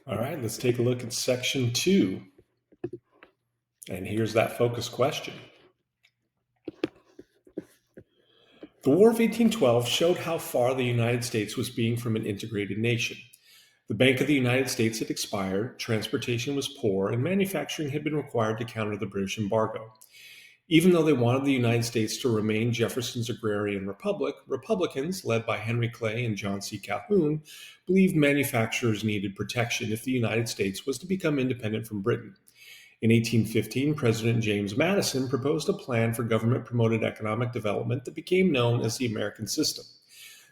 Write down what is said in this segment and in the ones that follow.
All right, let's take a look at section 2. And here's that focus question. The War of 1812 showed how far the United States was being from an integrated nation. The Bank of the United States had expired, transportation was poor, and manufacturing had been required to counter the British embargo. Even though they wanted the United States to remain Jefferson's agrarian republic, Republicans, led by Henry Clay and John C. Calhoun, believed manufacturers needed protection if the United States was to become independent from Britain. In 1815, President James Madison proposed a plan for government-promoted economic development that became known as the American System.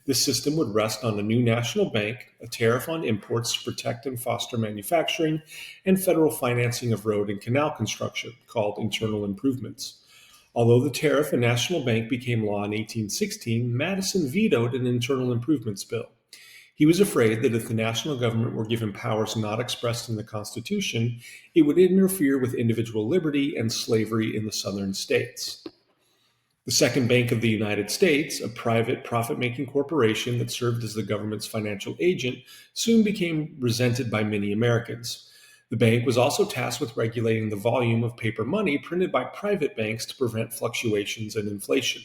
This system would rest on a new national bank, a tariff on imports to protect and foster manufacturing, and federal financing of road and canal construction, called internal improvements. Although the tariff and national bank became law in 1816, Madison vetoed an internal improvements bill. He was afraid that if the national government were given powers not expressed in the Constitution, it would interfere with individual liberty and slavery in the southern states. The Second Bank of the United States, a private profit-making corporation that served as the government's financial agent, soon became resented by many Americans. The bank was also tasked with regulating the volume of paper money printed by private banks to prevent fluctuations and inflation.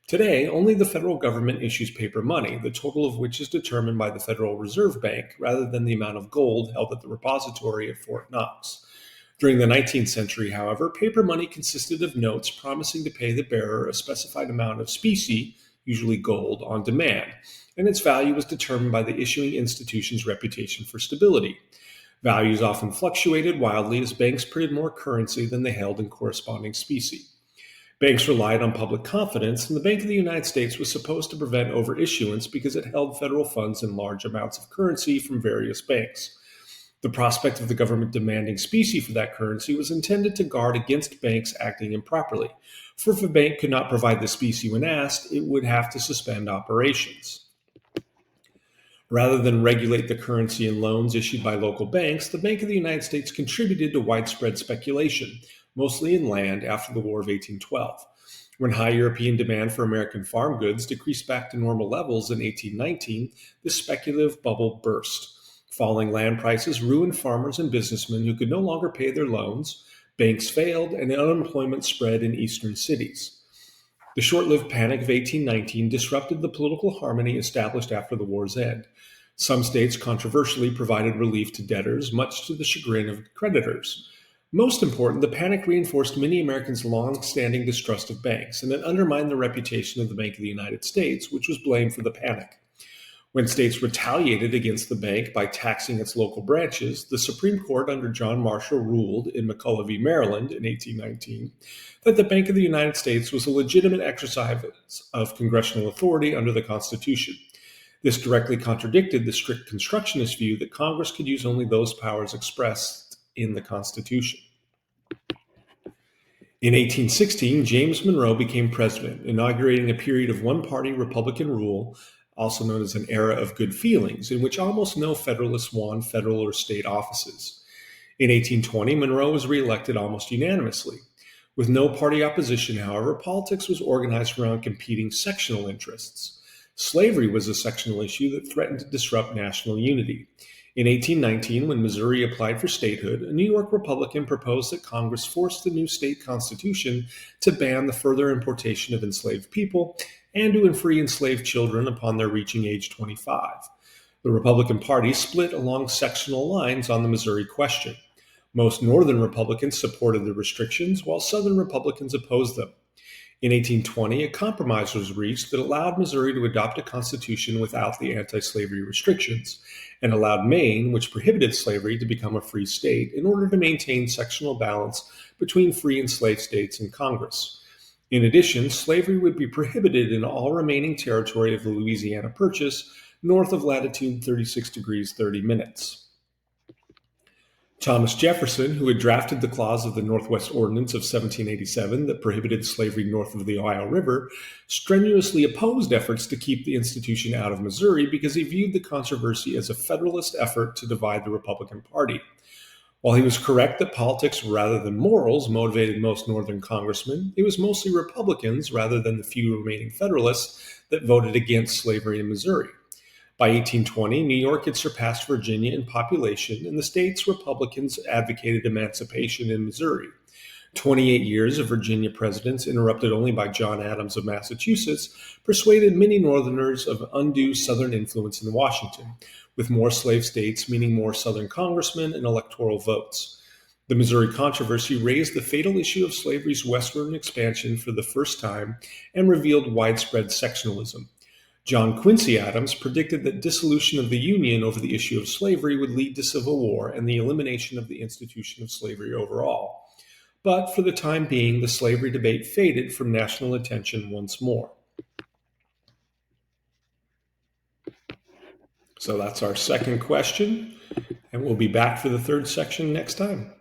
Today, only the federal government issues paper money, the total of which is determined by the Federal Reserve Bank rather than the amount of gold held at the repository at Fort Knox. During the 19th century, however, paper money consisted of notes promising to pay the bearer a specified amount of specie, usually gold, on demand, and its value was determined by the issuing institution's reputation for stability. Values often fluctuated wildly as banks printed more currency than they held in corresponding specie. Banks relied on public confidence, and the Bank of the United States was supposed to prevent overissuance because it held federal funds in large amounts of currency from various banks. The prospect of the government demanding specie for that currency was intended to guard against banks acting improperly, for if a bank could not provide the specie when asked, it would have to suspend operations. Rather than regulate the currency and loans issued by local banks, the Bank of the United States contributed to widespread speculation, mostly in land after the War of 1812. When high European demand for American farm goods decreased back to normal levels in 1819, the speculative bubble burst. Falling land prices ruined farmers and businessmen who could no longer pay their loans, banks failed, and unemployment spread in eastern cities. The short-lived Panic of 1819 disrupted the political harmony established after the war's end. Some states controversially provided relief to debtors, much to the chagrin of creditors. Most important, the panic reinforced many Americans' long-standing distrust of banks, and it undermined the reputation of the Bank of the United States, which was blamed for the panic. When states retaliated against the bank by taxing its local branches, the Supreme Court under John Marshall ruled in McCulloch v. Maryland in 1819 that the Bank of the United States was a legitimate exercise of congressional authority under the Constitution. This directly contradicted the strict constructionist view that Congress could use only those powers expressed in the Constitution. In 1816, James Monroe became president, inaugurating a period of one-party Republican rule, also known as an era of good feelings, in which almost no Federalists won federal or state offices. In 1820, Monroe was reelected almost unanimously. With no party opposition, however, politics was organized around competing sectional interests. Slavery was a sectional issue that threatened to disrupt national unity. In 1819, when Missouri applied for statehood, a New York Republican proposed that Congress force the new state constitution to ban the further importation of enslaved people and to free enslaved children upon their reaching age 25. The Republican Party split along sectional lines on the Missouri question. Most Northern Republicans supported the restrictions, while Southern Republicans opposed them. In 1820, a compromise was reached that allowed Missouri to adopt a constitution without the anti-slavery restrictions, and allowed Maine, which prohibited slavery, to become a free state in order to maintain sectional balance between free and slave states in Congress. In addition, slavery would be prohibited in all remaining territory of the Louisiana Purchase north of latitude 36 degrees 30 minutes. Thomas Jefferson, who had drafted the clause of the Northwest Ordinance of 1787 that prohibited slavery north of the Ohio River, strenuously opposed efforts to keep the institution out of Missouri because he viewed the controversy as a Federalist effort to divide the Republican Party. While he was correct that politics rather than morals motivated most Northern congressmen, it was mostly Republicans rather than the few remaining Federalists that voted against slavery in Missouri. By 1820, New York had surpassed Virginia in population, and the state's Republicans advocated emancipation in Missouri. 28 years of Virginia presidents, interrupted only by John Adams of Massachusetts, persuaded many Northerners of undue Southern influence in Washington, with more slave states meaning more Southern congressmen and electoral votes. The Missouri controversy raised the fatal issue of slavery's westward expansion for the first time and revealed widespread sectionalism. John Quincy Adams predicted that dissolution of the Union over the issue of slavery would lead to civil war and the elimination of the institution of slavery overall. But for the time being, the slavery debate faded from national attention once more. So that's our second question, and we'll be back for the third section next time.